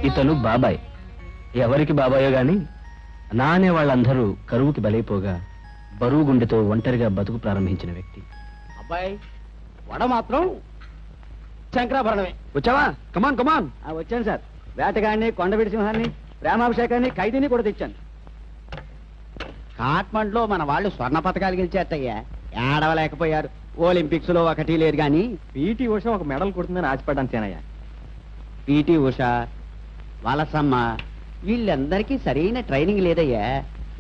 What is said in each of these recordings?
ఇతను బాబాయ్. ఎవరికి బాబాయో గాని నా అనే వాళ్ళందరూ కరువుకి బలైపోగా బరువు గుండెతో ఒంటరిగా బతుకు ప్రారంభించిన వ్యక్తి. అబ్బాయి వడ మాత్రం శంకరాభరణమే. వచ్చావా? కమాన్ కమాన్. వచ్చాను సార్. వేటగాడిని, కొండవీడి సింహాన్ని, ప్రేమాభిషేకాన్ని, ఖైదీని కూడా తెచ్చాను. కాట్మండ్లో మన వాళ్ళు స్వర్ణ పథకాలు గెలిచేట్టయ్యా. ఏడవలేకపోయారు. ఒలింపిక్స్ లో ఒకటి లేదు గాని పీటీ ఉష ఒక మెడల్ కొడుతుందని ఆశపడ్డాను సేనయ్య. పీటీ ఉష, వలసమ్మ వీళ్ళందరికీ సరైన ట్రైనింగ్ లేదయ్యా.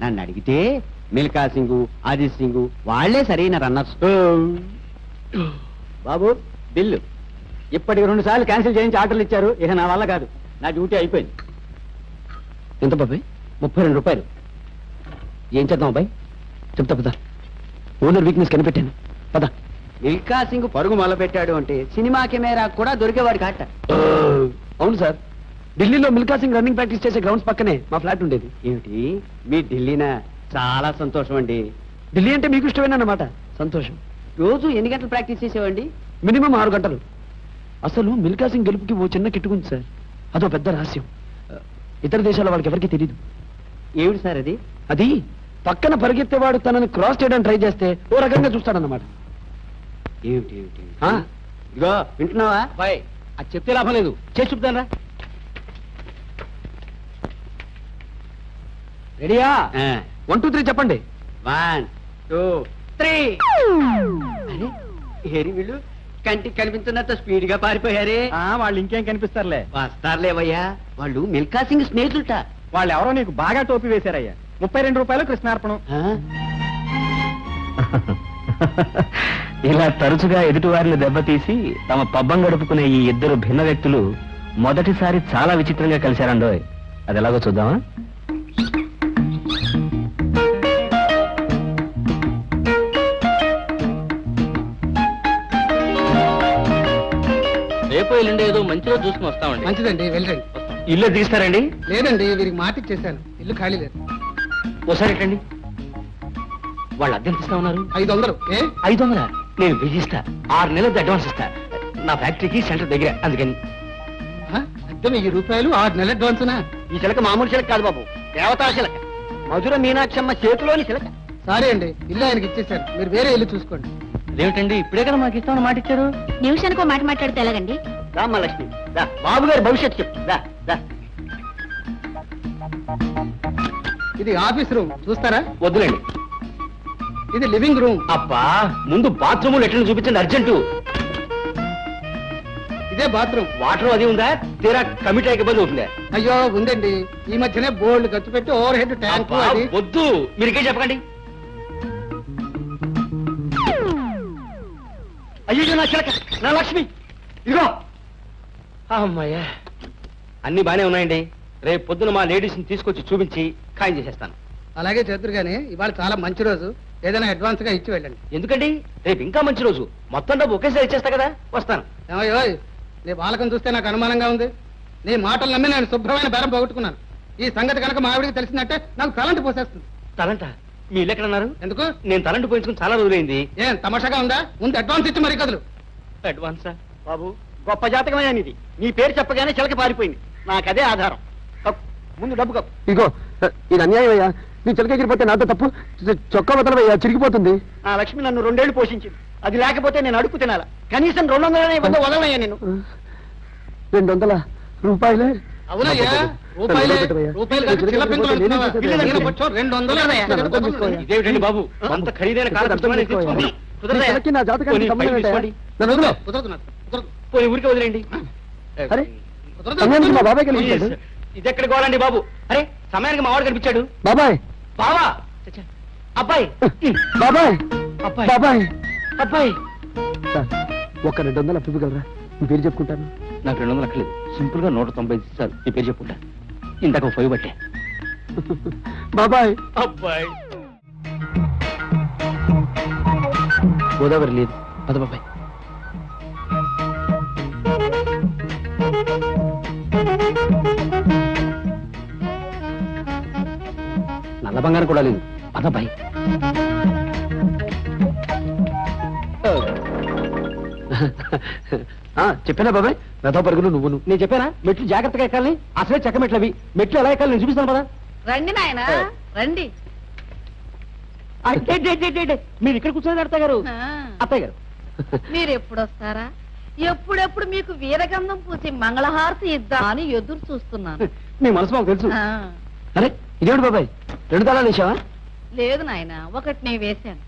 నన్ను అడిగితే మిల్కా సింగ్, అజిత్ సింగ్ వాళ్లే సరైన రన్నర్స్. బాబు బిల్లు ఇప్పటికి 2 సార్లు క్యాన్సిల్ చేయించి ఆర్డర్లు ఇచ్చారు. ఇక నా వల్ల కాదు. నా డ్యూటీ అయిపోయింది. ఎంత బాబాయ్? 32 రూపాయలు. ఏం చేద్దాం అబ్బాయి? చెప్తా పద. ఓనర్ వీక్నెస్ కనిపెట్టాను. పద. మిల్కా సింగ్ పరుగు మొదలుపెట్టాడు అంటే సినిమా కెమెరా కూడా దొరికేవాడు కాట. అవును సార్, ఢిల్లీలో మిల్కా సింగ్ రన్నింగ్ ప్రాక్టీస్ చేసే గ్రౌండ్స్ పక్కనే మా ఫ్లాట్ ఉండేది. ఏమిటి మీ ఢిల్లీనా? చాలా సంతోషం అండి. ఢిల్లీ అంటే మీకు ఇష్టమేనన్నమాట. సంతోషం. రోజు ఎన్ని గంటలు ప్రాక్టీస్ చేసేవండి? మినిమం 6 గంటలు. అసలు మిల్కా సింగ్ గెలుపుకి ఓ చిన్న కిట్టుకుంది సార్. అదో పెద్ద రహస్యం. ఇతర దేశాల వాళ్ళకి ఎవరికి తెలియదు. ఏమిటి సార్ అది? అది పక్కన పరిగెత్తేవాడు తనని క్రాస్ చేయడానికి ట్రై చేస్తే ఓ రకంగా చూస్తాడన్నమాట. ఏమిటి ఏమిటి? ఇదిగో వింటున్నావా బాయ్? అది చెప్తే లాభం లేదు. చేసి చూపుతానరా. రెడీయా? 1 2 3 చెప్పండి. 1 2 3. అరే ఏరి వీళ్ళు కంటికి కనిపించినంత స్పీడ్ గా పారిపోయారే. వాళ్ళు ఇంకేం కనిపిస్తారులే. వస్తారులేవయ్యా. వాళ్ళు మిల్కా సింగ్ స్నేహితులట. వాళ్ళు ఎవరో నీకు బాగా టోపీ వేశారయ్యా. 32 రూపాయలు కృష్ణార్పణం. ఇలా తరచుగా ఎదుటివారిని దెబ్బతీసి తమ పబ్బం గడుపుకునే ఈ ఇద్దరు భిన్న వ్యక్తులు మొదటిసారి చాలా విచిత్రంగా కలిశారండోయ్. అది ఎలాగో చూద్దామా? రేపు ఎల్లుండి ఏదో మంచిగా చూసుకుని వస్తామండి. మంచిదండి, వెళ్ళండి. ఇల్లు తీస్తారండి? లేదండి, వీరికి మాట ఇచ్చేసాను. ఇల్లు ఖాళీ లేదు. ఒకసారి ఎట్టండి. వాళ్ళు అద్దెంత ఇస్తా ఉన్నారు? 500. 500? నేను విధిస్తా. 6 నెలలది అడ్వాన్స్ ఇస్తా. నా ఫ్యాక్టరీకి సెంటర్ దగ్గర, అందుకని. అద్దె 1000 రూపాయలు, 6 నెలల అడ్వాన్స్నా? ఈ చిలక మామూలు చిలక కాదు బాబు, దేవతా చిలక. మధుర మీనాక్షమ్మ చేతిలోని చిలక. సారీ అండి, ఇల్లు ఆయనకి ఇచ్చేసాను. మీరు వేరే ఇల్లు చూసుకోండి. అదేమిటండి, ఇప్పుడే కదా మాకు ఇస్తామని మాట ఇచ్చారు. నిమిషానికి మాట మాట్లాడితే ఎలాగండి? రామ్మ లక్ష్మి, దా బాబు గారి భవిష్యత్తు చెప్పు. దా దా. ఇది ఆఫీస్ రూమ్, చూస్తారా? వద్దులేండి. ఇది లివింగ్ రూమ్. అబ్బా, ముందు బాత్రూమ్ లెట్రిన్ చూపించండి, అర్జెంటు. ఇదే బాత్రూమ్. వాటర్ అది ఉందా? తీరా కమిటీ ఇబ్బంది అవుతుందా? అయ్యో ఉందండి, ఈ మధ్యనే బోర్డు ఖర్చు పెట్టి ఓవర్ హెడ్ ట్యాంక్. వద్దు, మీరికే చెప్పకండి. అయ్యో నా చిలక, నా లక్ష్మి, ఇదిగో. అమ్మాయ్యా, అన్ని బానే ఉన్నాయండి. రేపు పొద్దున మా లేడీస్ ని తీసుకొచ్చి చూపించి ఖాయం చేసేస్తాను. అలాగే చేతురు గానీ ఇవాళ చాలా మంచి రోజు, ఏదైనా అడ్వాన్స్ గా ఇచ్చి వెళ్ళండి. ఎందుకండి, రేపు ఇంకా మంచి రోజు. మొత్తం డబ్బు ఒకేసారి ఇచ్చేస్తా కదా. వస్తాను. ఏమయ్యో, నీ బాలకం చూస్తే నాకు అనుమానంగా ఉంది. నీ మాటలు నమ్మి నేను శుభ్రమైన బేరం పోగొట్టుకున్నాను. ఈ సంగతి కనుక మా ఆవిడికి తెలిసిందంటే నాకు తలంటి పోసేస్తుంది. తలంట? మీ ఇల్లు ఎక్కడన్నారు? ఎందుకు? నేను తలంటి పోయించుకుని చాలా రోజులైంది. ఏం తమాషాగా ఉందా? ముందు అడ్వాన్స్ ఇచ్చి మరీ కదులు. అడ్వాన్సా? బాబు గొప్ప జాతకమే ఇది. నీ పేరు చెప్పగానే చిలక పారిపోయింది. నాకదే ఆధారం. ముందు డబ్బు కప్పు. ఇగో, ఇది అన్యాయం అయ్యా. నీ చిలక ఎగిరిపోతే నాతో తప్పు. చొక్కా వదలవయ్యా, చిరిగిపోతుంది. నా లక్ష్మి నన్ను 2 ఏళ్లు పోషించింది. అది లేకపోతే నేను అడుగు తినాలా? కనీసం 200 ఇవ్వదో వదలనయ్యా నేను. 200 రూపాయలే? అవునయ్యా, రూపాయలే. రూపాయలు కాదు, చిల్ల పిందులు అంటున్నావా? ఈయన కొంచెం 200. ఇదేమిటండి బాబు, అంత ఖరీదైన కాదు. నా జాతకానికి సంబంధం ఏంటయ్యా? నన్ను వదిలో. కుదరదు నాకు, కుదరదు. పోనీ ఊరికే వదిలేండి. అరే, కుదరదు. సమయానికి మా బాబాయ్ కనిపించాడు. ఇది ఎక్కడ గోడండి బాబు? అరే, సమయానికి మా వాడు కనిపించాడు. బాబాయ్, బావా, అబ్బాయి, బాబాయ్, అబ్బాయి, బాబాయ్, అబ్బాయి. ఒక 200 అప్పిగలరా? మీ పేరు చెప్పుకుంటాను. నాకు 200 అక్కలేదు. సింపుల్ గా 190 ఇస్తారు. ఈ పేరు చెప్పుకుంటా. ఇంతకు 5 బట్టే. బాబాయ్, అబ్బాయి. గోదావరి లేదు. పద బాబాయ్. నల్ల బంగారం కూడా లేదు. పదబాయ్. చెప్పానా బాబాయ్ రథ పరుగులు నువ్వును నేను చెప్పానా మెట్లు జాగ్రత్తగా ఎక్కాలని అసలే చెక్క మెట్లు అవి మెట్లు ఎలా ఎక్కాలి నేను చూపిస్తాను కదా రండి నాయన రండి మీరు ఇక్కడ కూర్చొని అత్తయ్య గారు అత్తయ్య గారు మీరు ఎప్పుడు వస్తారా ఎప్పుడెప్పుడు మీకు వీరగంధం పూసి మంగళహారతి ఇద్దాం అని ఎదురు చూస్తున్నాను మీ మనసు మాకు తెలుసు ఆ, అరే ఇదేమిటి బాబాయ్ 2 తాళాలు వేసావా లేదు నాయన ఒకటి నేను వేశాను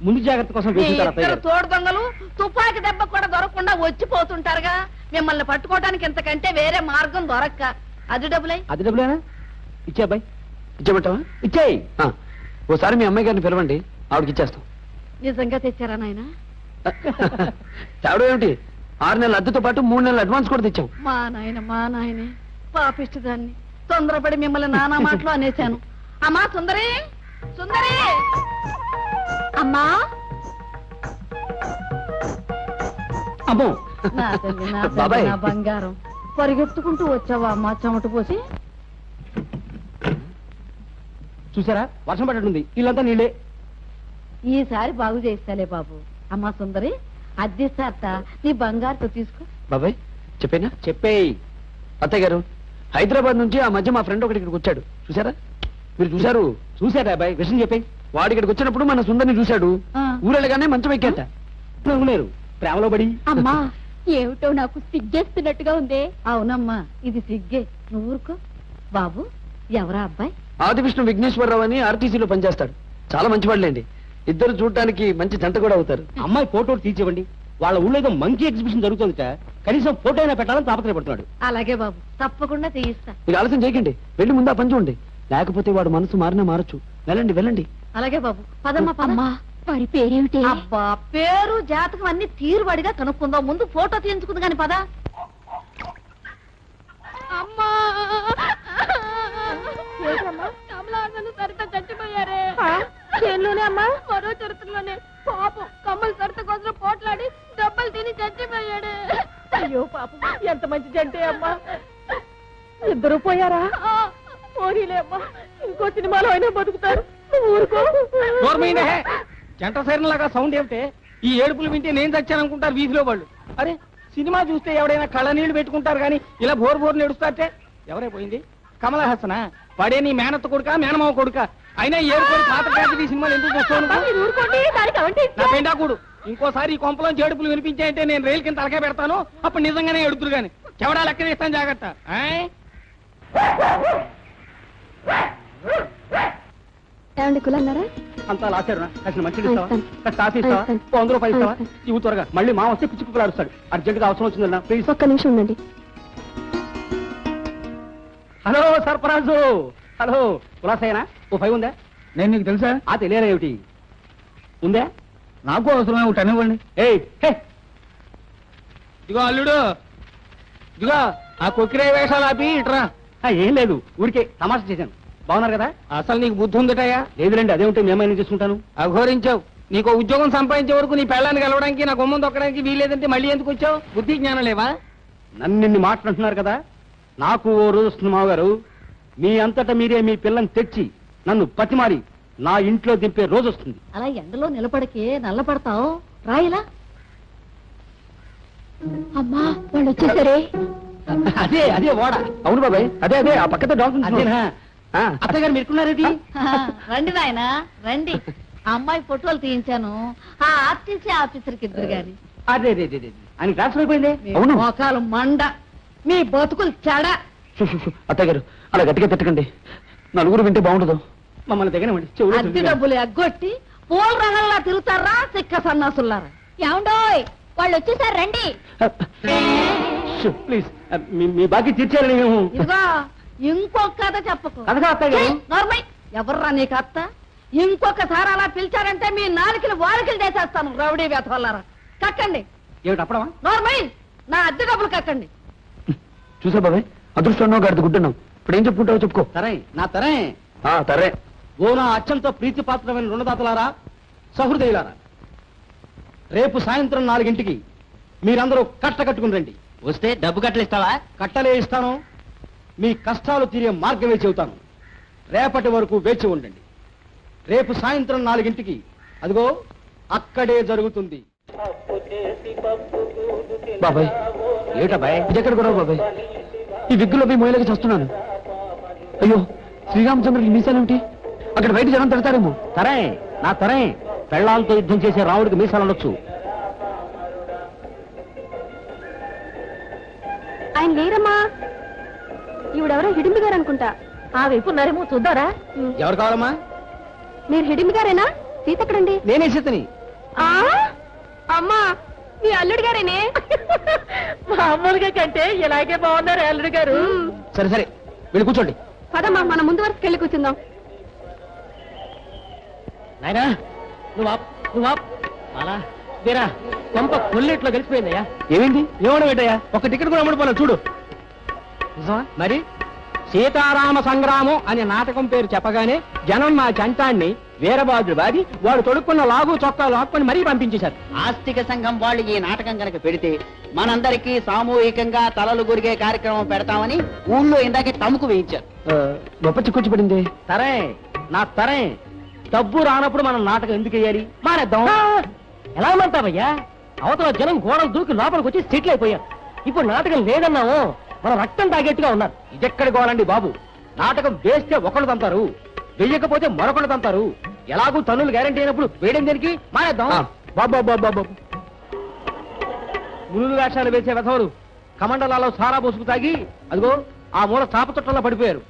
ముందు జాగ్రత్త కోసం మీ వేసుకుంటారు అత్తయ్య ఇద్దరు గారు తోడు దొంగలు తుపాకి దెబ్బ కూడా దొరకకుండా వచ్చిపోతుంటారుగా మిమ్మల్ని పట్టుకోవడానికి ఇంతకంటే వేరే మార్గం దొరక్క అది డబ్బులై అది డబ్బులేనా ఇచ్చే అబ్బాయి ఇచ్చేమంటావా ఇచ్చేయి ఓసారి మీ అమ్మాయి గారిని పిలవండి ఆవిడకి ఇచ్చేస్తాం నిజంగా తెచ్చారా నాయన తేవడం ఏమిటి 6 నెలల అద్దెతో పాటు 3 నెలల అడ్వాన్స్ కూడా తెచ్చాం మా నాయనే పాపిష్టి దాన్ని తొందరపడి మిమ్మల్ని నానా మాటలు అనేశాను అమ్మా సుందరి సుందరి అమ్మా అమ్మో నా తల్లి, నా తల్లి, బాబాయ్. నా బంగారం పరిగెత్తుకుంటూ వచ్చావా అమ్మా చెమట పోసి చూసారా వర్షం పడ్డట్టుంది ఇల్లంతా నీళ్ళే ఈసారి బాగు చేస్తాలే బాబు అమ్మా సుందరి అద్దెస్తారట నీ బంగారుతో తీసుకో బాబాయ్ చెప్పేనా చెప్పేయి అత్తయ్య గారు హైదరాబాద్ నుంచి ఆ మధ్య మా ఫ్రెండ్ ఒకటి ఇక్కడికి వచ్చాడు చూసారా మీరు చూసారా అబ్బాయి విషయం చెప్పే వాడు ఇక్కడికి వచ్చినప్పుడు మన సుందరిని చూశాడు ఆ. ఊరెళ్ళగానే మంచం ఎక్కేట నవ్వులేరు ప్రేమలో పడి అమ్మా ఏమిటో నాకు సిగ్గేస్తున్నట్టుగా ఉందే. అవునమ్మా ఇది సిగ్గే నువ్వు ఊరుకో బాబు ఎవరా అబ్బాయి ఆదివిష్ణు విఘ్నేశ్వరరావు అని ఆర్టీసీలో పనిచేస్తాడు చాలా మంచివాళ్ళండి ఇద్దరు చూడటానికి మంచి జంట కూడా అవుతారు అమ్మాయి ఫోటో తీర్చివ్వండి వాళ్ళ ఊళ్ళో ఏదో మంకీ ఎగ్జిబిషన్ జరుగుతుందిట కనీసం ఫోటో అయినా పెట్టాలని తాపత్రయపడుతున్నాడు అలాగే బాబు తప్పకుండా తీయిస్తా మీరు ఆలస్యం చేయకండి వెళ్ళి ముందు ఆ పని చూడండి లేకపోతే వాడు మనసు మారినా మారచ్చు వెళ్ళండి అలాగే బాబు పదమ్మా అమ్మా వారి పేరేమిటి? అబ్బా పేరు జాతకం అన్ని తీరుబడిగా కనుక్కుందాం ముందు ఫోటో తీయించుకుంది కాని పద అమ్మా కమలాసను సరిత చచ్చిపోయారే. చేనులోనే అమ్మా మరో చరిత్రలోనే పాపం కమ్మల సరిత కోసం పోట్లాడి దెబ్బలు తిని చచ్చిపోయాడు. అయ్యో పాపం ఎంత మంచి జంటే అమ్మా ఇద్దరు పోయారా పోనీలే అమ్మా ఇంకో సినిమాలో అయినా బతుకుతారు నువ్వు ఊరుకో జంట సైరన్ లాగా సౌండ్ ఏమిటే ఈ ఏడుపులు వింటే నేను చచ్చాననుకుంటారు వీధిలో వాళ్ళు. అరే సినిమా చూస్తే ఎవడైనా కళ్ళ నీళ్లు పెట్టుకుంటారు కానీ ఇలా బోరు నడుస్తారటే ఎవరే పోయింది కమల హాసనా వాడే నీ మేనత్త కొడుక మేనమావ కొడుక అయినా ఏడుకోని పాత ట్రాజడీ సినిమాలు ఎందుకు చూస్తాను ఊరుకోండి దానికి అవంటే నా పెండాకుడు ఇంకోసారి ఈ కొంపలో ఏడుపులు వినిపించాయంటే నేను రైలు కింద తలకాయ పెడతాను అప్పుడు నిజంగానే ఎడుతురు గాని చెవడా లెక్క వేస్తాను జాగ్రత్త ఏమండి కులన్నారా? అంతా లాచారునా కాసిన మంచిది ఇస్తావా కాఫీ ఇస్తావా 100 రూపాయలు ఇస్తావా ఇవి త్వరగా మళ్ళీ మా వస్తే పిచ్చుకులు అరుస్తాడు అర్జెంట్ గా అవసరం వచ్చిందన్నా ప్లీజ్ ఒక్క నిమిషం ఉండండి. హలో సర్పరాజు హలో కులాసైనా ఓ 5 ఉందా నేను నీకు తెలుసా ఆ తెలియరా ఏమిటి ఉందా నాకు అవసరమే ఒకటి అనివ్వండి ఏయ్ హే ఇదిగో అల్లుడు ఇదిగో ఆ కొక్కిరే వేషాలు ఆపి ఇట్రా ఏం లేదు ఊరికే తమాషా చేశాను బాగున్నారు కదా అసలు నీకు బుద్ధి ఉందటయ్యా లేదులేండి అదే ఉంటే మేమైనా చేసుకుంటాను అఘోరించావు నీకు ఉద్యోగం సంపాదించే వరకు నీ పెళ్ళాన్ని కలవడానికి నా గుమ్మం తొక్కడానికి వీలేదంటే మళ్ళీ ఎందుకు వచ్చావు బుద్ధి జ్ఞానం లేవా నన్ను నిన్ను మాట్లాడుతున్నారు కదా నాకు ఓ రోజు వస్తుంది మావగారు మీ అంతటా మీరే మీ పిల్లని తెచ్చి నన్ను పతిమారి నా ఇంట్లో దింపే రోజు వస్తుంది అలా ఎండలో నిలబడికే నల్లపడతావు రాయిలా అమ్మా వాళ్ళు వచ్చేసరే. అదే అదే ఓడ అవును బాబాయ్ అదే అదే ఆ పక్కతో డాక్టర్ అత్తయ్య గారు మీరుకున్నారేంటి రండి నాయన రండి ఆ అమ్మాయి ఫోటోలు తీయించాను ఆ ఆర్టీసీ ఆఫీసర్కి ఇద్దరు గాని అదే అదే అదే ఆయన ట్రాన్స్ఫర్ అయిపోయింది అవును మోకాలు మండ మీ బతుకులు చెడ అత్తయ్య గారు అలా గట్టిగా తిట్టకండి నలుగురు వింటే బాగుండదు మమ్మల్ని దగ్గరమండి అద్దె డబ్బులు ఎగ్గొట్టి పూల రంగంలా తిరుగుతారా సిక్క సన్నాసులారా ఏమండోయ్ వాళ్ళు వచ్చేసారు రండి. ప్లీజ్ మీ బాకీ తీర్చారని మేము ఇదిగో ఇంకొక కథ చెప్పకు కథగా అత్తయ్య గారు నోర్మై ఎవర్రా నీకు అత్త ఇంకొకసారి అలా పిలిచారంటే మీ నాలుకలు వారికలు చేసేస్తాను రౌడీ వేతవల్లారా కక్కండి ఏమిటి అప్పడమా నోర్మై నా అద్దె డబ్బులు కక్కండి చూసా బాబాయ్ అదృష్టం గడిది గుడ్డున్నాం ఇప్పుడు ఏం చెప్పుకుంటావో చెప్పుకో తరే నా తరే తరే ఓ నా అత్యంత ప్రీతిపాత్రమైన రుణదాతలారా సహృదయులారా రేపు సాయంత్రం 4 మీరందరూ కట్టుకుని రండి వస్తే డబ్బు కట్టలిస్తావా కట్టలే ఇస్తాను మీ కష్టాలు తీరే మార్గమే చెబుతాను రేపటి వరకు వేచి ఉండండి రేపు సాయంత్రం 4 అదిగో అక్కడే జరుగుతుంది బాబాయ్ ఏమిటబ్బాయి? ఇది ఎక్కడ గొడవ బాబాయ్? ఈ విగ్గులో పోయి మొయ్యలకి చేస్తున్నాను. అయ్యో శ్రీరామచంద్రుడికి మీసాలేమిటి? అక్కడ బయట జనం తిడతారేమో. తరే నా తరే పెళ్ళాలతో యుద్ధం చేసే రాముడికి మీసాలు ఉండొచ్చు. ఆయన లేరమ్మా. ఈవిడెవరో హిడింబి గారు అనుకుంటా. ఆ వైపు ఉన్నారేమో చూద్దారా? ఎవరు కావాలమ్మా? మీరు హిడింబి గారేనా? సీత ఎక్కడండి? నేనే సీతని. అమ్మా మీ అల్లుడి గారేనే. మామూలుగా కంటే ఇలాగే బాగున్నారు అల్లుడు గారు. సరే సరే వెళ్ళి కూర్చోండి. పదమ్మా మన ముందు వరకు వెళ్ళి కూర్చుందాం. నాయనా నువ్వు అలా తీరా కొంప కొల్లేట్లో కలిసిపోయిందయ్యా. ఏమైంది? ఏమడం ఏంటయ్యా? ఒక టికెట్ కూడా అమ్ముడుపోలేదు చూడు. మరి సీతారామ సంగ్రామం అనే నాటకం పేరు చెప్పగానే జనం మా చంటాన్ని వీరబాదుడు వాది వాడు తొడుక్కున్న లాగు చొక్కా లాక్కొని మరీ పంపించేశారు. ఆస్తిక సంఘం వాళ్ళు ఈ నాటకం కనుక పెడితే మనందరికీ సామూహికంగా తలలు గురిగే కార్యక్రమం పెడతామని ఊళ్ళో ఇందాకే తమ్ముకు వేయించారు. గొప్ప చిక్కొచ్చి పడింది. తరే నా తరే డబ్బు రానప్పుడు మనం నాటకం ఎందుకు వేయాలి? మానేద్దాం. ఎలా అంటావయ్యా? అవతల జనం గోడలు దూకి లోపలికి వచ్చి సెటిల్ అయిపోయారు. ఇప్పుడు నాటకం లేదన్నావు, మన రక్తం తాగేట్టుగా ఉన్నారు. ఇదెక్కడ గోలండి బాబు? నాటకం వేస్తే ఒకళ్ళు తంతారు, వెయ్యకపోతే మరొకళ్ళు తంతారు. ఎలాగూ తన్నులు గ్యారంటీ అయినప్పుడు వేయడం దేనికి? మానేద్దాం. బాబు మునులు వేషాలు వేసే వెధవలు కమండలాలో సారా పోసుకు తాగి అదిగో ఆ మూల చాప చుట్టంలో పడిపోయారు.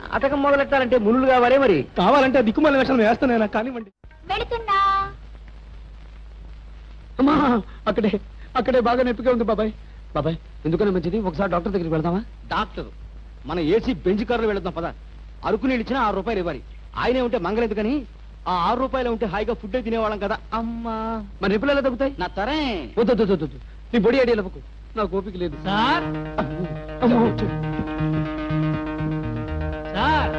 నాటకం మొదలెట్టాలంటే మునులు కావాలే మరి. కావాలంటే దిక్కుమాల వేషాలు వేస్తానైనా కానివ్వండి. వెళుతున్నా. అమ్మా అక్కడే బాగా నొప్పిగా ఉంది బాబాయ్. బాబాయ్ ఎందుకని మంచిది ఒకసారి డాక్టర్ దగ్గరికి వెళ్దామా? డాక్టర్ మన ఏసీ బెంచ్ కారులో వెళదాం పద. అరకు నీళ్ళు ఇచ్చినా 6 రూపాయలు ఇవ్వాలి. ఆయనే ఉంటే మంగలేదు కానీ ఆ 6 రూపాయలు ఉంటే హాయిగా ఫుడ్ తినేవాళ్ళం కదా. అమ్మా మరి నొప్పులు ఎలా తగ్గుతాయి? నా తరే వద్దు నీ బొడి ఐడియా లేవకు, నాకు ఓపిక లేదు. సార్ అమ్మో. సార్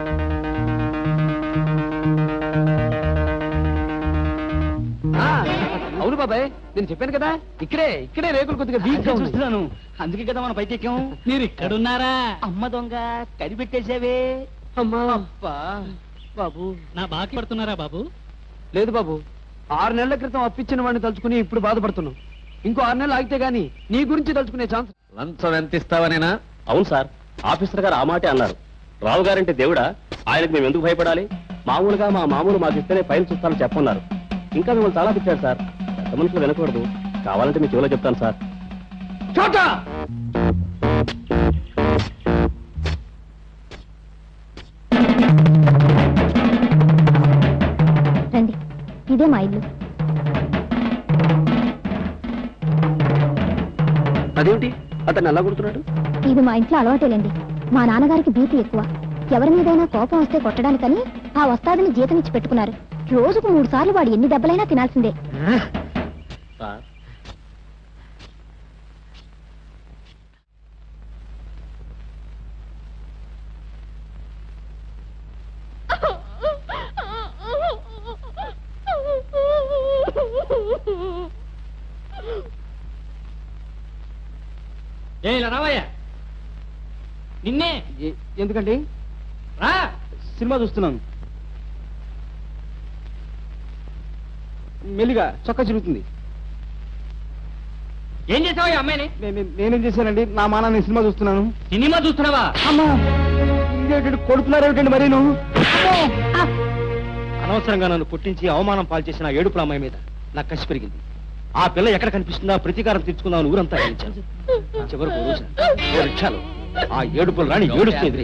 అవును బాబాయ్, నేను చెప్పాను కదా ఇక్కడే రేకులు కొద్దిగా వీక్ గా ఉన్నాయి. చూస్తున్నాను, అందుకే కదా మన పైకి ఎక్కాం. మీరు ఇక్కడున్నారా? అమ్మ దొంగ కనిపెట్టేసావే. అమ్మా అబ్బా బాబు. నా బాకీ పడుతున్నారా బాబు? లేదు బాబు, 6 నెలల క్రితం అప్పిచ్చిన వాడిని తలుచుకుని ఇప్పుడు బాధపడుతున్నావు. ఇంకో 6 నెలలు ఆగితే గానీ నీ గురించి తలుచుకునే ఛాన్స్. లంచం ఎంత ఇస్తావనేనా? అవును సార్, ఆఫీసర్ గారు ఆ మాటే అన్నారు. రావు గారంటే దేవుడా, ఆయనకు మేము ఎందుకు భయపడాలి? మామూలుగా మా మామూలు మాకు ఇస్తేనే పైన చూస్తానని చెప్పన్నారు. ఇంకా మిమ్మల్ని చాలా తిట్టారు సార్. పెద్ద మనుషులు వినకూడదు. కావాలంటే మీ చెవిలో చెప్తాను సార్. చోటా రండి, ఇదే మా ఇల్లు. అదేమిటి అతను ఎలా కొడుతున్నాడు? ఇది మా ఇంట్లో అలవాటేలేండి. మా నాన్నగారికి బీపీ ఎక్కువ. ఎవరి మీదైనా కోపం వస్తే కొట్టడానికని ఆ వస్తాదని జీతం ఇచ్చి పెట్టుకున్నారు. రోజుకు 3 సార్లు వాడు ఎన్ని దెబ్బలైనా తినాల్సిందే. సార్ ఇలా రావయ్యా. నిన్నే. ఎందుకండి? రా. సినిమా చూస్తున్నాను. మెల్లిగా చొక్కా చిరుగుతుంది. ఏం చేసావా అమ్మాయిని? నేనేం చేశానండి? నా మానాన్ని సినిమా చూస్తున్నాను. సినిమా చూస్తున్నావా? అమ్మా ఇదేంటండి, కొడుతున్నారేమిటండి మరి నువ్వు? అనవసరంగా నన్ను కొట్టించి అవమానం పాలు చేసిన ఏడుపుల అమ్మాయి మీద నాకు కసి పెరిగింది. ఆ పిల్ల ఎక్కడ కనిపిస్తుందా ప్రతీకారం తీర్చుకుందాం ఊరంతా ఏడ్చాను. చివరకు రోజు ఓ రిక్షాలో ఆ ఏడుపులు రాని ఏడుస్తుంది.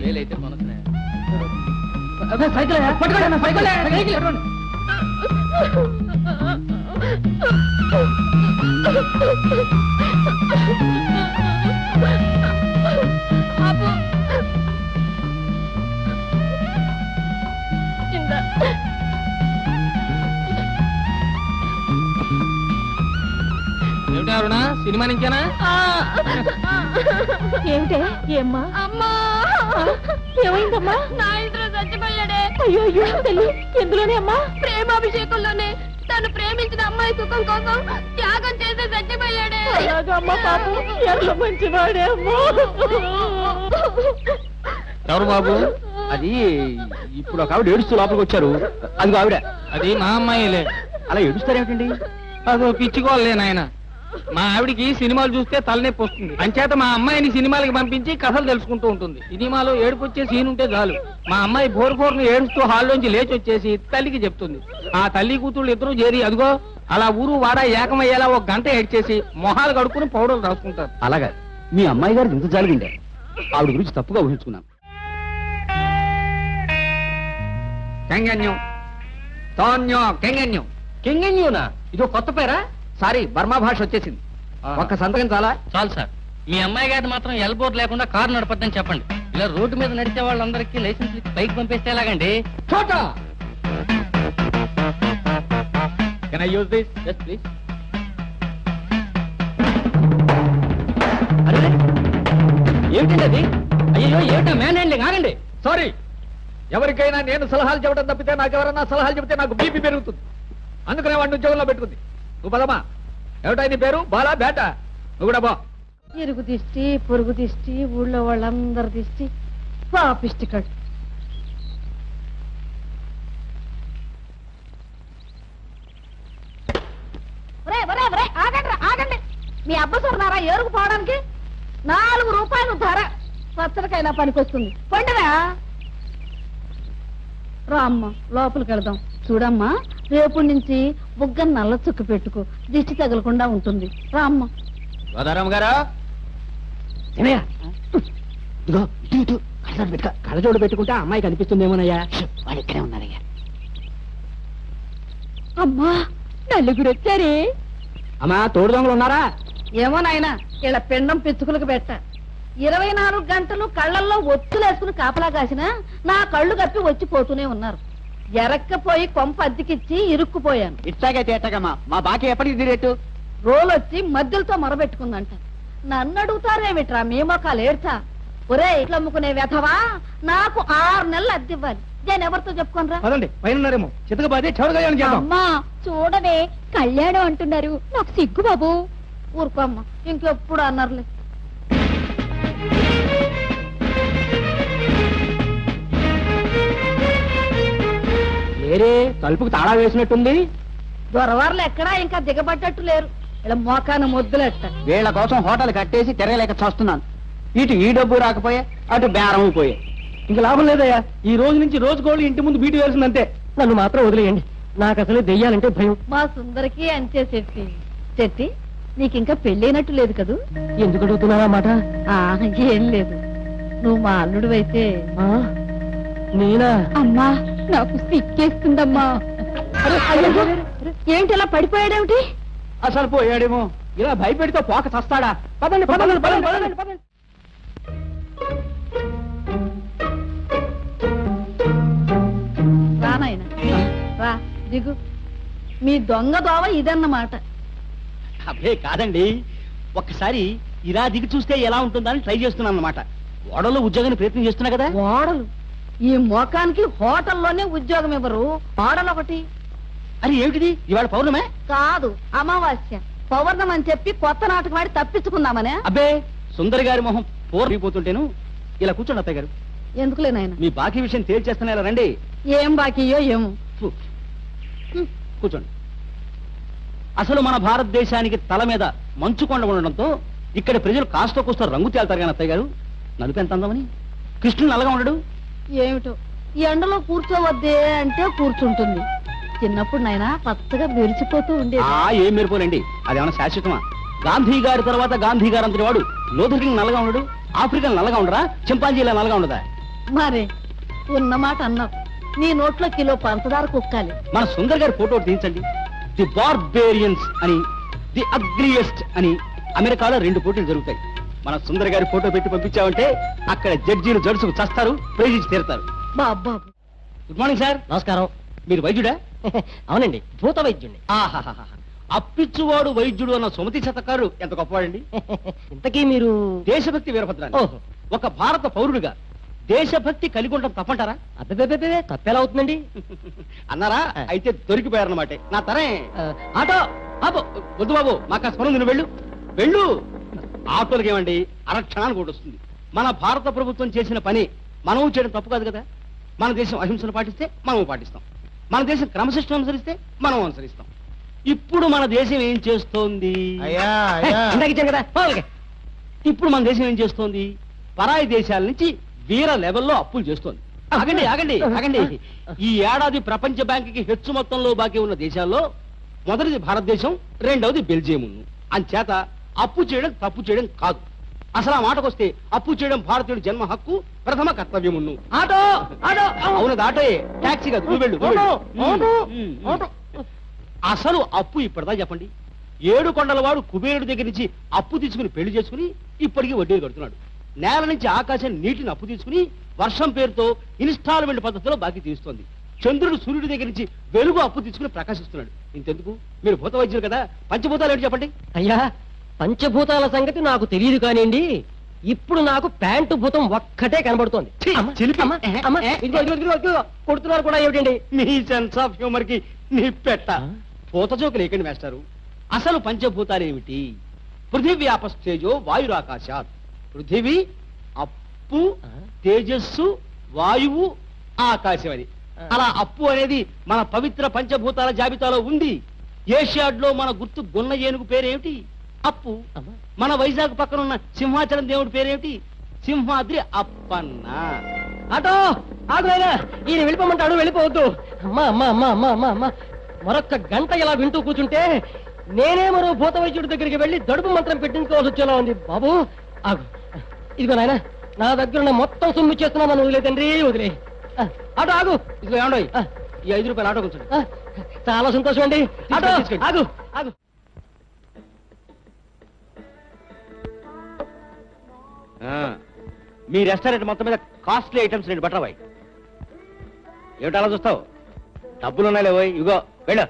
ఏమిటా సినిమా నుంచేనా? ఏమిటే? ఏమ్మా? అమ్మా ఏమైందమ్మా? నా ఇంట్లో చచ్చిపోయాడే. అయ్యో అయ్యో తల్లి, ఎందులోనే అమ్మా? ప్రేమాభిషేకంలోనే తను ప్రేమించిన అమ్మాయి సుఖం కోసం త్యాగం చేసి చచ్చిపోయాడే. అలాగమ్మా పాపం, ఎంత మంచివాడే అమ్మా. ఎవరు బాబు? అది ఇప్పుడు ఒక ఆవిడ ఏడుస్తూ లోపలికి వచ్చారు. అదిగో ఆవిడ. అది మా అమ్మాయిలే. అలా ఏడుస్తారేమిటండి? అదో పిచ్చుకోలే నాయన. మా ఆవిడికి సినిమాలు చూస్తే తలనొప్పి వస్తుంది అంచేత మా అమ్మాయిని సినిమాలకి పంపించి కథలు తెలుసుకుంటూ ఉంటుంది. సినిమాలో ఏడుపు వచ్చే సీన్ ఉంటే చాలు మా అమ్మాయి బోరును ఏడుస్తూ హాల్లోంచి లేచి వచ్చేసి తల్లికి చెప్తుంది. ఆ తల్లి కూతుళ్ళు ఇద్దరు చేరి అదిగో అలా ఊరు వాడ ఏకమయ్యేలా ఒక గంట ఏడ్చేసి మొహాలు కడుక్కుని పౌడర్లు రాసుకుంటారు. అలాగా మీ అమ్మాయి గారు ఇంత జరిగిందే ఆవిడ గురించి తప్పుగా ఊహించుకున్నాను. కెంగన్యం తోన్యో కెంగన్యం కెంగన్యూనా ఇదో కొత్త పేరా? సారీ బర్మా భాష వచ్చేసింది. ఒక్క సంతకం చాలా చాలు సార్. మీ అమ్మాయి గారిని మాత్రం ఎల్బోర్డ్ లేకుండా కారు నడపద్దని చెప్పండి. ఇలా రోడ్డు మీద నడిచే వాళ్ళందరికీ లైసెన్స్ బైక్ పంపిస్తే ఎలాగండి? చోటా can I use this? Yes please. అరే ఏమిటండి అది? అయ్యో ఏమిటా మ్యాన్ హ్యాండ్లింగ్? ఆగండి. సారీ, ఎవరికైనా నేను సలహాలు చెప్పడం తప్పితే నాకెవరన్నా సలహాలు చెబితే నాకు బీపీ పెరుగుతుంది. అందుకనే వాడిని ఉద్యోగంలో పెట్టుకుంది. నువ్వు పదమా. ఏమిటా నీ పేరు? బాలా బేట? నువ్వు కూడా బా. ఇరుగు దిష్టి పొరుగు దిష్టి ఊళ్ళో వాళ్ళందరి దిష్టి పాపిష్టి కట్టు. ఆగండి. మీ అబ్బసరున్నారా ఏరుకు పోవడానికి? 4 రూపాయలు ధర. పచ్చడికైనా పనికొస్తుంది. పండురా రా అమ్మ, లోపలికి వెళదాం. చూడమ్మా, రేపటి నుంచి బుగ్గ నల్ల చుక్క పెట్టుకో, దిష్టి తగలకుండా ఉంటుంది. రా అమ్మ. గోదారాం గారా, ఇదిగో ఇటు ఇటు కళ్ళజోడు పెట్టుకుంటే అమ్మాయి కనిపిస్తుందేమోనయ్యా. వాడు ఇక్కడే ఉన్నారయ్యా. అమ్మా, నలుగురు వచ్చారే. అమ్మా, తోడు దొంగలు ఉన్నారా? ఏమో నాయన, ఇలా పిండం పిచ్చుకులకు పెట్ట. 24 గంటలు కళ్ళల్లో ఒత్తులేసుకుని కాపలా కాసినా నా కళ్ళు కప్పి వచ్చిపోతూనే ఉన్నారు. ఎరక్కపోయి కొంప అద్దెకిచ్చి ఇరుక్కుపోయాను. ఇట్లాగైతే ఎట్టగమ్మా, మా బాకీ ఎప్పటికి తీరేట్టు? రోలొచ్చి మధ్యలతో మొరబెట్టుకుందంట. నన్ను అడుగుతారేమిట్రా మీ మొక్కలు ఏడ్చా? ఒరే ఇట్లా అమ్ముకునే వెధవా, నాకు 6 నెలలు అద్దెవ్వాలి. నేను ఎవరితో చెప్పుకోనరా? పదండి, పైన ఉన్నారేమో. చితకబాదే చౌడగాయని చేద్దాం. అమ్మా చూడవే, కళ్యాణం అంటున్నారు. నాకు సిగ్గు బాబు. ఊరుకో అమ్మ, ఇంకెప్పుడు అన్నారులే. వేరే తలుపుకు తాళా వేసినట్టుంది. దొరవారులు ఎక్కడా ఇంకా దిగబడ్డట్టు లేరు. ఇలా మోకాన మొద్దులెట్ట. వీళ్ళ కోసం హోటల్ కట్టేసి తిరగలేక చూస్తున్నాను. ఇటు ఈ డబ్బు రాకపోయే, అటు బేరం పోయే. ఇంక లాభం లేదయ్యా. ఈ రోజు నుంచి రోజుకోళ్ళు ఇంటి ముందు బీటు వేసిందంతే. నన్ను మాత్రం వదిలేయండి. నాకు అసలు దెయ్యాలంటే భయం. మా సుందరికి అంతే శెట్టి. శెట్టి, నీకింకా పెళ్ళైనట్టు లేదు కదూ? ఎందుకు అడుగుతున్నావా మాట? ఏం లేదు. నువ్వు మా అల్లుడు అయితే. నేనా? అమ్మా, నాకు సిక్కేస్తుందమ్మా. ఏంటి ఇలా పడిపోయాడేమిటి? అసలు పోయాడేమో. ఇలా భయపెడితే పోక చస్తాడా? పదండి పదండి పదండి పదండి పదండి. రా నాయన, రా దిగు. మీ దొంగ దోవ ఇదన్నమాట. అబ్బే కాదండి, ఒక్కసారి ఇలా దిగి చూస్తే ఎలా ఉంటుందని ట్రై చేస్తున్నాను అన్నమాట. ఓడలో ఉద్యోగాన్ని ప్రయత్నం చేస్తున్నా కదా. ఓడలు ఈ మోకానికి హోటల్లోనే ఉద్యోగం ఇవ్వరు. ఓడలు ఒకటి. అది ఏమిటిది? ఇవాళ పౌర్ణమే? కాదు, అమావాస్య. పౌర్ణం అని చెప్పి కొత్త నాటకం వాడి తప్పించుకుందామనే. అబ్బే, సుందరి గారి మొహం పోరిపోతుంటేను. ఇలా కూర్చోండి అత్తయ్య గారు. ఎందుకులే నాయన, మీ బాకీ విషయం తేల్చేస్తున్నా. ఇలా రండి. ఏం బాకీయో ఏమో. ఫు. కూర్చోండి. అసలు మన భారతదేశానికి తల మీద మంచుకొండ ఉండడంతో ఇక్కడ ప్రజలు కాస్త కూస్త రంగు తేల్తారు కానీ అత్తయ్య గారు, నలుపు ఎంత అందమని. కృష్ణుడు నల్లగా ఉండడు. ఏమిటో ఈ ఎండలో కూర్చోవద్దే అంటే కూర్చుంటుంది. చిన్నప్పుడు నాయన పచ్చగా మెరిచిపోతూ ఉండేది. ఏం మెరిపోలేండి, అదేమన్నా శాశ్వతమా? గాంధీ గారి తర్వాత గాంధీ గారు అంతటి వాడు లోథర్కింగ్ నల్లగా ఉండడు. ఆఫ్రికన్ నల్లగా ఉండరా? చింపాంజీలా నల్లగా ఉండదా? మరే ఉన్నమాట అన్నావు. నీ నోట్లో కిలో పంచదార కుక్కాలి. మన సుందర్ గారి ఫోటో తీయించండి. ది బార్బేరియన్స్ అని, ది అగ్రియస్ట్ అని అమెరికాలో 2 పోటీలు జరుగుతాయి. మన సుందర్ గారి ఫోటో పెట్టి పంపించామంటే అక్కడ జడ్జీలు జడుసుకు చస్తారు, ప్రైజ్ తీరుతారు. బాబు గుడ్ మార్నింగ్ సార్. నమస్కారం. మీరు వైద్యుడా? అవునండి, భూత వైద్యుడిని. ఆహాహా, అప్పిచ్చువాడు వైద్యుడు అన్న సుమతి శతకారు ఎంత గొప్పవాడండి. ఇంతకీ మీరు? దేశభక్తి వీరభద్రాన్ని. ఓహో. ఒక భారత పౌరుడిగా దేశభక్తి కలిగి ఉండడం తప్పంటారా? అబ్బే తప్పేలా అవుతుందండి. అన్నారా? అయితే దొరికిపోయారన్నమాట. నా తరే. ఆటో ఆపో. వద్దు బాబు, మాకు స్మరణ నువ్వు వెళ్ళు వెళ్ళు. ఆటోలకి ఏమండి, అరక్షణానికి ఒకటి వస్తుంది. మన భారత ప్రభుత్వం చేసిన పని మనం చేయడం తప్పు కాదు కదా. మన దేశం అహింసను పాటిస్తే మనం పాటిస్తాం. మన దేశం క్రమశిక్షణ అనుసరిస్తే మనం అనుసరిస్తాం. ఇప్పుడు మన దేశం ఏం చేస్తోంది? అయ్యా అయ్యా ఇందాక ఇచ్చాను కదా, పోవాలి. ఇప్పుడు మన దేశం ఏం చేస్తోంది? పరాయి దేశాల నుంచి వీర లెవెల్లో అప్పులు చేస్తోంది. ఆగండి ఆగండి ఆగండి. ఈ ఏడాది ప్రపంచ బ్యాంకుకి హెచ్చు మొత్తంలో బాకీ ఉన్న దేశాల్లో మొదటిది భారతదేశం, రెండవది బెల్జియం. అంచేత అప్పు చేయడం తప్పు చేయడం కాదు. అసలు ఆ మాటకొస్తే అప్పు చేయడం భారతీయుడి జన్మ హక్కు, ప్రథమ కర్తవ్యమును. ఆటో ఆటో అవునది ఆటోయే, టాక్సీ కాదు. నువ్వు వెళ్ళు, నువ్వు వెళ్ళు. ఆటో అసలు అప్పు ఇప్పటిదా చెప్పండి. 7 కొండల వాడు కుబేరుడి దగ్గర నుంచి అప్పు తీసుకుని పెళ్లి చేసుకుని ఇప్పటికీ వడ్డీలు కడుతున్నాడు. నేల నుంచి ఆకాశం నీటిని అప్పు తీసుకుని వర్షం పేరుతో ఇన్స్టాల్మెంట్ పద్ధతిలో బాకీ తీరుస్తోంది. చంద్రుడు సూర్యుడి దగ్గర నుంచి వెలుగు అప్పు తీసుకుని ప్రకాశిస్తున్నాడు. ఇంతెందుకు, మీరు భూత వైద్యులు కదా, పంచభూతాలు ఏంటి చెప్పండి. అయ్యా, పంచభూతాల సంగతి నాకు తెలియదు కానివ్వండి, ఇప్పుడు నాకు ప్యాంటు భూతం ఒక్కటే కనబడుతోంది. ఛీ, చిలిపి. కొడుతున్నారు కూడా ఏమిటండి? మీ సెన్స్ ఆఫ్ హ్యూమర్ కి నీ పెట్ట. పూత జోకులు లేకండి మాస్టారు. అసలు పంచభూతాలు ఏమిటి? పృథివీ ఆపస్తేజో వాయురాకాశాత్. పృథివీ, అప్పు, తేజస్సు, వాయువు, ఆకాశం అని. అలా అప్పు అనేది మన పవిత్ర పంచభూతాల జాబితాలో ఉంది. ఏషియాడ్ లో మన గుర్తు గొన్న ఏనుగు పేరేమిటి? అప్పు. మన వైజాగ్ పక్కన ఉన్న సింహాచలం దేవుడి పేరేమిటి? సింహాద్రి అప్పన్న. ఆటో ఆగునైనా, ఈయన వెళ్ళిపోమంటాడు, వెళ్ళిపోవద్దు. అమ్మా అమ్మా అమ్మా అమ్మా అమ్మా అమ్మా, మరొక్క గంట ఇలా వింటూ కూర్చుంటే నేనే మరో భూత వైద్యుడి దగ్గరికి వెళ్ళి దడుపు మంత్రం పెట్టించుకోవాల్సి వచ్చేలా ఉంది. బాబు ఆగు, ఇదిగో నాయన, నా దగ్గర ఉన్న మొత్తం సొమ్ము చేస్తున్నా, నన్ను వదిలే తండ్రి, వదిలే. ఆటో ఆగు. ఇదిగో ఏమండో ఈ 5 రూపాయలు ఆటో కొంచెం. చాలా సంతోషం అండి. ఆటో తీసుకోండి. ఆగు ఆగు. మీ రెస్టారెంట్ మొత్తం మీద కాస్ట్లీ ఐటమ్స్ రెండు బట్టరాబాయ్. ఏమిటి అలా చూస్తావు? డబ్బులు ఉన్నాయి లేవోయ్, ఇగో వెళ్ళు.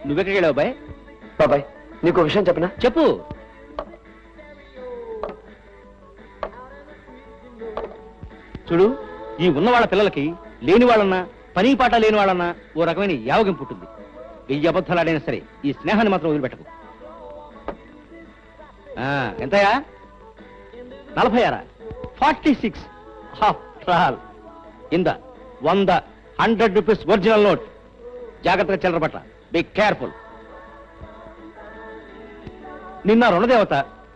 నువ్వెక్కడికి వెళ్ళావు బాయ్? బాబాయ్, నీకు విషయం చెప్పనా? చెప్పు. చూడు, ఈ ఉన్న వాళ్ళ పిల్లలకి లేని వాళ్ళన్నా, పని పాట లేని వాళ్ళన్నా ఓ రకమైన యావగం పుట్టింది. 1000 అబద్ధాలు ఆడైనా సరే ఈ స్నేహాన్ని మాత్రం వదిలిపెట్టకు. ఎంతయా? 46. 46. ఇంద 100, 100 రూపీస్ ఒరిజినల్ నోట్. జాగ్రత్తగా చిల్లర పట్ల, బీ కేర్ఫుల్. నిన్న రుణదేవత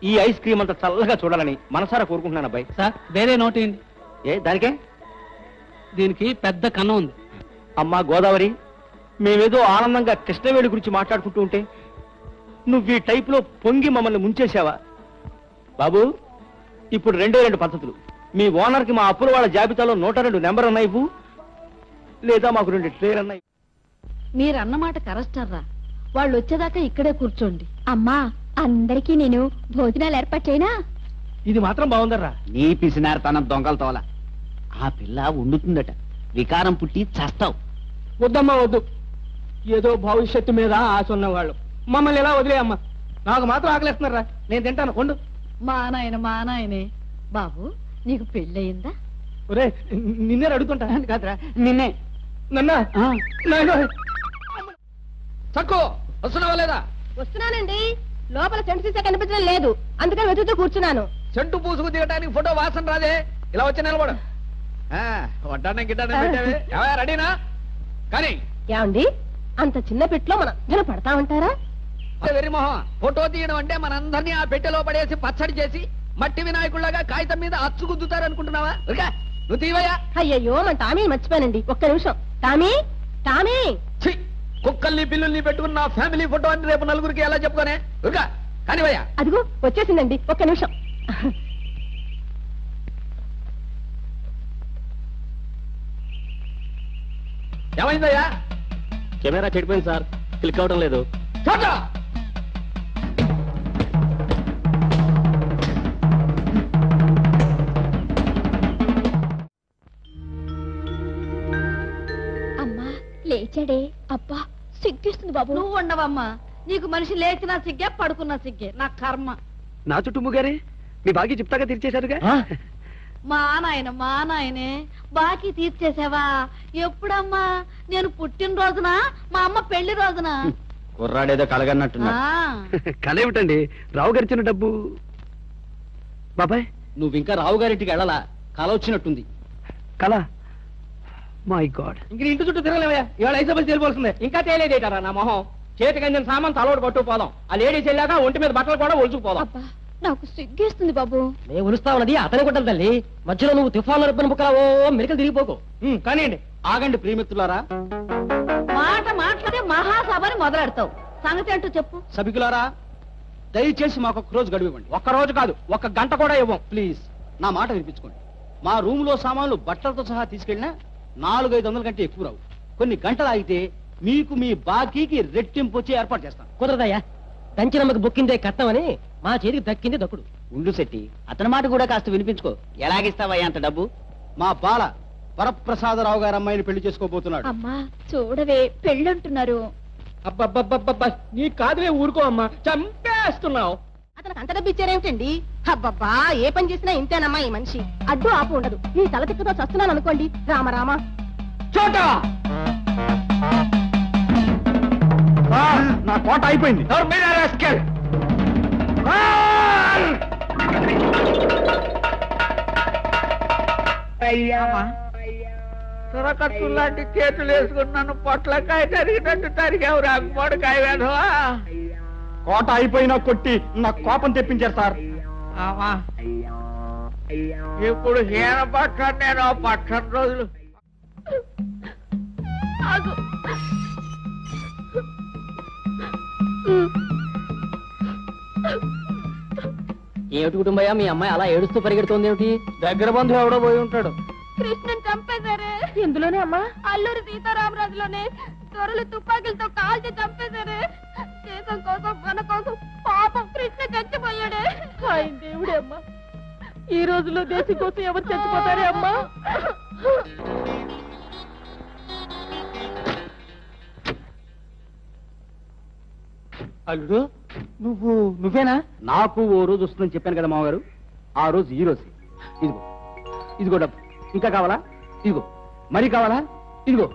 ఈ ఐస్ క్రీమ్ అంతా చల్లగా చూడాలని మనసారా కోరుకుంటున్నాను అబ్బాయి. సార్, వేరే నోట్ ఏంటి? ఏ దానికే? దీనికి పెద్ద కన్నం ఉంది. అమ్మా గోదావరి, మేమేదో ఆనందంగా కృష్ణవేణి గురించి మాట్లాడుకుంటూ ఉంటే నువ్వు ఈ టైపులో పొంగి మమ్మల్ని ముంచేశావా? బాబు, ఇప్పుడు 2 పద్ధతులు. మీ ఓనర్కి మా అప్పుల వాళ్ళ జాబితాలో 102 నెంబర్ అన్నా ఇవ్వు, లేదా మాకు 2 ట్రేర్ అన్నా. మీరన్నమాట కరెస్టర్రా. వాళ్ళు వచ్చేదాకా ఇక్కడే కూర్చోండి. అమ్మా, అందరికీ నేను భోజనాలు ఏర్పాటు చేయనా? ఇది మాత్రం బాగుందర్రా. నీ పిసినారు దొంగల తోల. ఆ పిల్ల ఉండుతుందట, వికారం పుట్టి చస్తావు. వద్దమ్మా వద్దు. ఏదో భవిష్యత్తు మీద ఆశ ఉన్నవాళ్ళు మమ్మల్ని ఎలా వదిలేయమ్మా. నాకు మాత్రం ఆకలిస్తున్నారా, నేను తింటాను. వండు. మా నాయనే. బాబు, నీకు పెళ్ళయిందా? ఒరే, నిన్నే అడుగుతుంటా కాదురా. నిన్నే. నన్నా చక్కో వస్తున్నావా లేదా? వస్తున్నానండి. లోపల సెంటు సీసా కనిపించడం లేదు, అందుకని వెతుకుతూ కూర్చున్నాను. చెంటు పూసుకు దిగటానికి ఫోటో వాసన రాదే. ఇలా వచ్చి నిలబడు. వడ్డానం గిడ్డానం పెట్టావే. రెడీనా? కానీ ఏమండి, అంత చిన్న పెట్టులో మనం పడతామంటారా? వెర్రిమోహం, ఫోటో తీయడం అంటే మనందరినీ ఆ పెట్టెలో పడేసి పచ్చడి చేసి మట్టి వినాయకుళ్ళగా కాగితం మీద అచ్చు గుద్దుతారు అనుకుంటున్నావా? నువ్వు తీవయ్యా. అయ్యయ్యో, మన టామీ మర్చిపోయానండి. ఒక్క నిమిషం. టామీ టామీ ఛీ, కుక్కల్ని పిల్లుల్ని పెట్టుకున్న నా ఫ్యామిలీ ఫోటో అని రేపు నలుగురికి ఎలా చెప్పుకోనే? కానివయ్యా. అదిగో వచ్చేసిందండి, ఒక్క నిమిషం. ఏమైందయ్యా? కెమెరా చెడిపోయింది సార్, క్లిక్ అవడం లేదు. చూడ్రా. అమ్మా లేచాడే. అబ్బా సిగ్గిస్తుంది బాబు. నువ్వు ఉండవమ్మా. నీకు మనిషి లేచినా సిగ్గే, పడుకున్నా సిగ్గే. నా కర్మ. నా చుట్టూ గారే మీ బాకీ చెప్తాగా తీర్చేశారుగా. మా నాయనే, బాకీ తీర్చేసావా? ఎప్పుడమ్మా? నేను పుట్టినరోజున, మా అమ్మ పెళ్లి రోజున. కుర్రాడేదో కలగన్నట్టున్నా. కలేమిటండి, రావు గారిచ్చిన డబ్బు. బాబాయ్, నువ్వు ఇంకా రావు గారింటికి వెళ్ళాలా? కల వచ్చినట్టుంది. కళ మై గాడ్. ఇంక ఇంటి చుట్టూ తిరగలేవయ్యా, ఇవాళ ఐసబల్ తేలిపోతుంది. ఇంకా తేలేదేటారా నా మొహం. చేతికి అందిన సామాన్ తలోడు పట్టుకుపోదాం. ఆ లేడీస్ వెళ్ళాక ఒంటి మీద బట్టలు కూడా ఒలుచుకుపోదాం. అబ్బా నాకు సిగ్గేస్తుంది బాబు. మేము ఉలుస్తామన్నది అతని గుంటలు తల్లి. మధ్యలో నువ్వు తుఫాను రిబ్బన్ బుక్కలావో మెరికలు తిరిగిపోకు. కానివ్వండి. ఆగండి ప్రియమిత్రులారా. మాట మాట్లాడే మహాసభని మొదలెడతావు. సంగతి అంటూ చెప్పు. సభికులారా, దయచేసి మాకు ఒక్క రోజు గడువు ఇవ్వండి. ఒక్క రోజు కాదు, ఒక్క గంట కూడా ఇవ్వం. ప్లీజ్ నా మాట వినిపించుకోండి. మా రూమ్ లో సామాన్లు బట్టలతో సహా తీసుకెళ్ళినా 400-500 కంటే ఎక్కువ రావు. కొన్ని గంటలు ఆగితే మీకు మీ బాకీకి రెట్టింపు వచ్చి ఏర్పాటు చేస్తాం. కుదరదయ్యా, దంచినమ్మకి బొక్కిందే కట్టమని మా చేతికి దక్కింది దక్కుడు. ఉండు శెట్టి, అతని మాట కూడా కాస్త వినిపించుకో. ఎలాగిస్తావయ్యా అంత డబ్బు? మా బాల వరప్రసాదరావు గారు అమ్మాయిని పెళ్లి చేసుకోబోతున్నాడు. అమ్మా చూడవే పెళ్ళంటున్నారు. అబ్బబ్బబ్బబ్బబ్బా, నీ కాదులే, ఊరుకో అమ్మా, చంపేస్తున్నావు. అతనికి అంత డబ్బు ఇచ్చారేమిటండి? అబ్బబ్బా, ఏ పని చేసినా ఇంతేనమ్మా ఈ మనిషి. అడ్డు ఆపు ఉండదు. ఈ తల తిక్కతో చస్తున్నాను అనుకోండి. రామరామ చోటా నా కోట అయిపోయింది. సురకత్తు లాంటి చేతులు వేసుకున్నాను. పొట్లకాయ తరిగినట్టు తరిగావు రాకపోవడకాయ వేధవా. కోట అయిపోయినా కొట్టి నా కోపం తెప్పించారు సార్. ఇప్పుడు హీన పట్టాను నేను. పట్టని రోజులు ఏమిటి కుటుంబయ్యా, మీ అమ్మాయి అలా ఏడుస్తూ పరిగెడుతోంది ఏమిటి? దగ్గర బంధువు ఎవడో పోయి ఉంటాడు. కృష్ణన్ చంపేశారే. ఎందులోనే అమ్మా? అల్లూరి సీతారామరాజులోనే దొరలు తుపాకీలతో కాల్చి చంపేశారే. దేశం కోసం మన కోసం పాపం కృష్ణ చచ్చిపోయాడే. ఆయన దేవుడే అమ్మా. ఈ రోజుల్లో దేశం కోసం ఎవరు చచ్చిపోతారే అమ్మా? అల్లుడు, నువ్వేనా? నాకు ఓ రోజు వస్తుందని చెప్పాను కదా మామగారు. ఆ రోజు ఈ రోజు. ఇదిగో ఇదిగో డబ్బు. ఇంకా కావాలా? ఇదిగో. మరి కావాలా? ఇదిగో.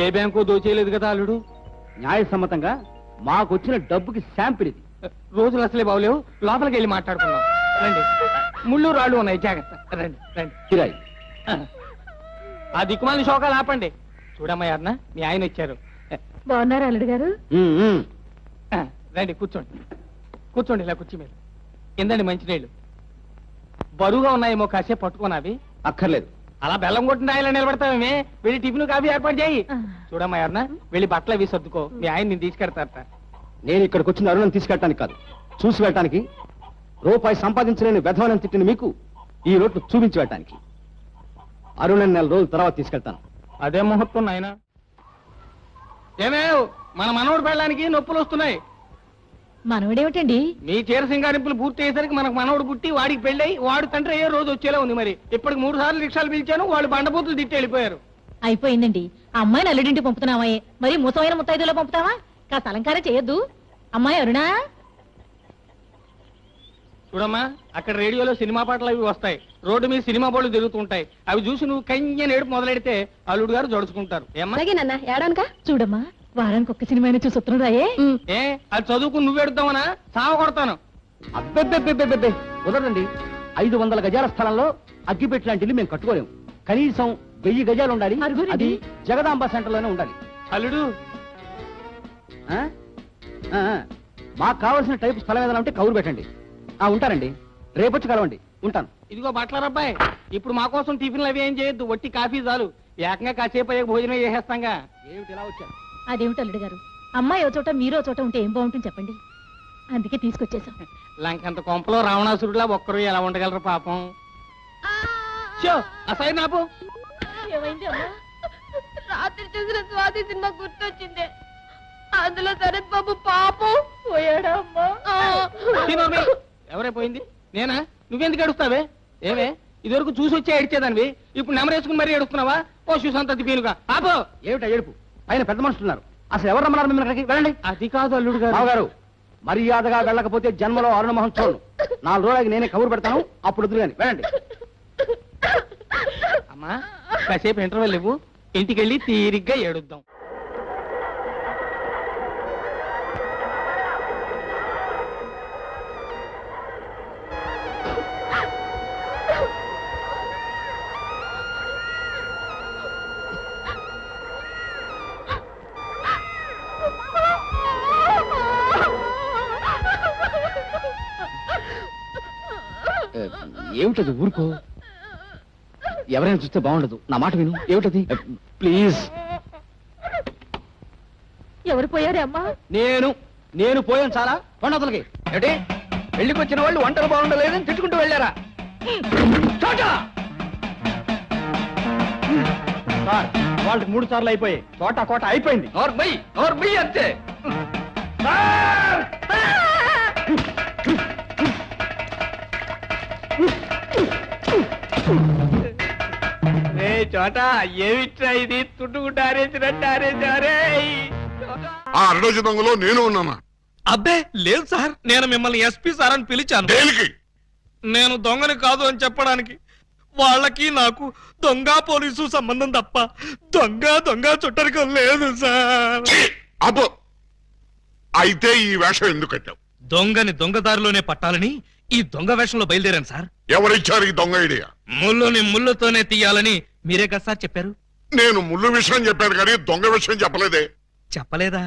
ఏ బ్యాంకు దోచేయలేదు కదా అల్లుడు. న్యాయసమ్మతంగా మాకొచ్చిన డబ్బుకి శాంపిల్ ఇది. రోజులు అసలే బాగులేవు, లోపలికి వెళ్ళి మాట్లాడుకుందాం. రండి, ముళ్ళు రాళ్ళు ఉన్నాయి, జాగ్రత్త. రండి రండి. కిరాయి. ఆ దిక్కుమాలిన శోకాలు ఆపండి. చూడమ్మయ్యారనా, మీ ఆయన వచ్చారు. బాగున్నారా అల్లుడు గారు? రండి, కూర్చోండి కూర్చోండి. ఇలా కూర్చో మీరు. కిందండి మంచినీళ్ళు. బరువుగా ఉన్నాయేమో, కాసేపు పట్టుకున్నావి. అక్కర్లేదు. అలా బెల్లం కొట్టిన ఆయన నిలబడతామే. వెళ్ళి టిఫిన్ కాఫీ ఏర్పాటు చేయి. చూడమ్మయ్యారనా, వెళ్ళి బట్టలు అవి సర్దుకో. మీ ఆయన నేను తీసుకెడతారట. నేను ఇక్కడికి వచ్చిన అరుణను తీసుకెళ్ళటానికి కాదు, చూసి వెళ్ళటానికి. రూపాయి సంపాదించలేని వెధవలను తిట్టిన మీకు ఈ రోడ్లు చూపించి వెళ్ళటానికి. అరుణని 4 రోజుల తర్వాత తీసుకెళ్తాను. అదే ముహూర్తం నాయన. ఏమేవ్, మన మనవడు పెళ్ళడానికి నొప్పులు వస్తున్నాయి. మనవడేమిటండి? మీ చీర సింగారింపులు పూర్తి అయ్యేసరికి మనకు మనవడు పుట్టి వాడికి పెళ్ళై వాడు తండ్రి అయ్యే రోజు వచ్చేలా ఉంది. మరి ఇప్పటికి 3 సార్లు రిక్షాలు పిలిచాను, వాళ్ళు బండబూతులు తిట్టి వెళ్ళిపోయారు. అయిపోయిందండి. ఆ అమ్మాయిని అల్లుడింటి పంపుతున్నామాయే, మరి ముసమైన ముత్తైదులో పంపుతావా? కాస్త అలంకారం చేయొద్దు. అమ్మాయి అరుణా, చూడమ్మా, అక్కడ రేడియోలో సినిమా పాటలు అవి వస్తాయి. రోడ్డు మీద సినిమా బోర్డులు తిరుగుతుంటాయి. అవి చూసి నువ్వు కన్య ఏడుపు మొదలెడితే అల్లుడు గారు జడుచుకుంటారు. అలాగేనన్నా. ఏడానుక చూడమ్మా, వారానికి ఒక్క సినిమా చూసి వస్తున్నాడు రాయే. ఏ అది చదువుకుని నువ్వు ఎడుతావనా? సావ కొడతాను. అబ్బెబ్బెబ్బెబ్బెబ్బె కుదరదండి. 500 గజాల స్థలంలో అగ్గిపెట్టి లాంటి ఇల్లు మేము కట్టుకోలేము. కనీసం 1000 గజాలు ఉండాలి. అది జగదాంబ సెంటర్ లోనే ఉండాలి. అల్లుడు, మాకు కావాల్సిన టైపు స్థలం ఏదైనా ఉంటే కౌరు పెట్టండి. ఉంటానండి, రేపొచ్చి కలవండి. ఉంటాను. ఇదిగో బట్టల అబ్బాయి, ఇప్పుడు మా కోసం టిఫిన్లు అవి ఏం చేయొద్దు, వట్టి కాఫీ చాలు. ఏకంగా కాసేపు అయ్యే భోజనం చేసేస్తాంగా. ఏమిటి ఇలా వచ్చాను? అదేమిటి అల్లుడు గారు, అమ్మాయి ఓ చోట మీరో చోట ఉంటే ఏం బాగుంటుంది చెప్పండి. అందుకే తీసుకొచ్చేసాం. లంకంత కొంపలో రావణాసురుడిలా ఒక్కరు ఎలా ఉండగలరు పాపం. అసలు నాపు ఏమైంది అమ్మా? రాత్రి చూసిన స్వాతి సినిమా గుర్తొచ్చింది. అందులో శరత్ బాబు పాపం పోయాడా అమ్మా? ఎవరే పోయింది? నేనా? నువ్వెందుకు ఏడుస్తావే? ఏమే, ఇదివరకు చూసి వచ్చే ఏడ్చేదానివి, ఇప్పుడు నెమరేసుకుని మరీ ఏడుస్తున్నావా? ఓ చూసంతది పీనుగా ఆపో. ఏమిటా ఏడుపు? ఆయన పెద్ద మనుషులున్నారు. అసలు ఎవరు రమ్మన్నారు మిమ్మల్ని అక్కడికి? వెళ్ళండి. అది కాదు అల్లుడు గారు, మర్యాదగా వెళ్ళకపోతే జన్మలో అరుణమోహన్ చూడను. 4 రోజులకి నేనే కబురు పెడతాను, అప్పుడు వద్దు కానీ వెళ్ళండి. అమ్మా, కాసేపు ఇంటర్వెల్ ఇవ్వు, ఇంటికెళ్ళి తీరిగ్గా ఏడుద్దాం. ఏమిటది ఊరుకో, ఎవరైనా చూస్తే బాగుండదు. నా మాట విను. ఏమిటది? ప్లీజ్. ఎవరు పోయారే అమ్మా? నేను పోయాను. చాలా కొండతలకి ఏమిటి పెళ్లికి వచ్చిన వాళ్ళు వంటలు బాగుండలేదని తిట్టుకుంటూ వెళ్ళారా? సార్ వాళ్ళకి 3 సార్లు అయిపోయాయి. చోట కోట అయిపోయింది. నోర్మై అంతే. చోట ఏమిట్రా ఇది? తుట్టుకుంటూ ఆరేసినట్టు ఆరేసారే. ఆ అరడజు దొంగలో నేను ఉన్నానా? అబ్బే లేదు సార్, నేను మిమ్మల్ని ఎస్పీ సార్ అని పిలిచాను. దేనికి? నేను దొంగని కాదు అని చెప్పడానికి. వాళ్ళకి నాకు దొంగ పోలీసు సంబంధం తప్ప దొంగ చుట్టరికం లేదు సార్. అబ్బో, అయితే ఈ వేషం ఎందుకు కట్టావు? దొంగని దొంగదారిలోనే పట్టాలని ఈ దొంగ వేషంలో బయలుదేరాను సార్. ఎవరిచ్చారు ఈ దొంగ ఐడియా? ముళ్ళుని ముళ్ళుతోనే తీయాలని మీరే కదా సార్ చెప్పారు. నేను ముళ్ళు విషయం చెప్పాను కానీ దొంగ విషయం చెప్పలేదే. చెప్పలేదా?